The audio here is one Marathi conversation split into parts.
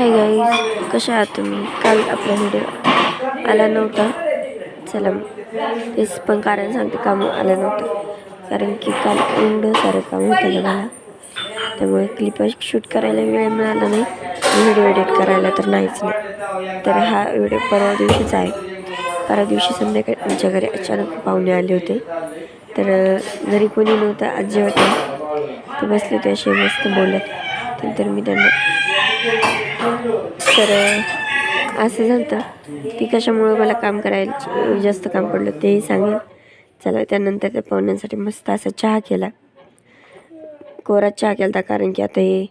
हाय गाईज, कशा आहात तुम्ही? काल आपला व्हिडिओ आला नव्हता. चला तेच पण कारण सांगते काम आलं नव्हतं, कारण की काल एवढं सारं काम होतं मला, त्यामुळे क्लिप शूट करायला वेळ मिळाला नाही, व्हिडिओ एडिट करायला तर नाहीच नाही. तर हा व्हिडिओ परवा दिवशीच आहे. परवा दिवशी संध्याकाळी आमच्या घरी अचानक पाहुणे आले होते. तर घरी कोणी नव्हतं, आजी होते, ते बसले होते असे मस्त बोलत. तर मी त्यांना तर असं झालं ती कशामुळं मला काम करायला जास्त काम पडलं तेही सांगेल. चला त्यानंतर त्या पाहुण्यांसाठी मस्त असा चहा केला, कोरा चहा केला, कारण की आता हे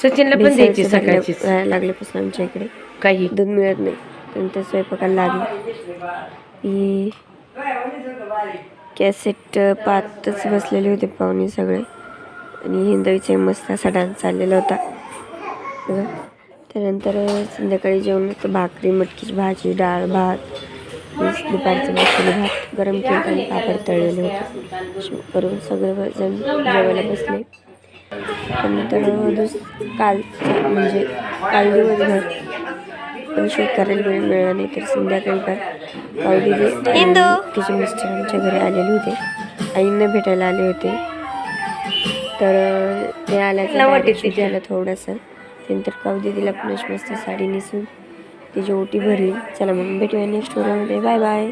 सचिनला पण द्यायची सकाळची लागल्यापासून आमच्या इकडे काही दूध मिळत नाही, नंतर स्वयंपाकाला लागली. कॅसेट पाहतच बसलेले होते पाहुणे सगळे, आणि हिंदवीचे मस्त असा डान्स चाललेला होता. त्यानंतर संध्याकाळी जेवण होतं, भाकरी, मटकीची भाजी, डाळ भात, दुपारचं मसाले भात गरम केलं आणि पापड तळलेले होते करून सगळे जण जेवायला बसले. त्यानंतर काल म्हणजे काल दिवसभर पण शूट करायला वेळ मिळाला नाही, तर संध्याकाळी काल दिदी तिचे मिस्टर आमच्या घरी आलेले होते, आईंना भेटायला आले होते. तर ते आल्याचं झालं थोडंसं. त्यानंतर काऊ दीदीला पण मस्त साडी नेसून तिची ओटी भरली. चला मग भेटूया नेक्स्ट व्हिडिओमध्ये. Bye bye.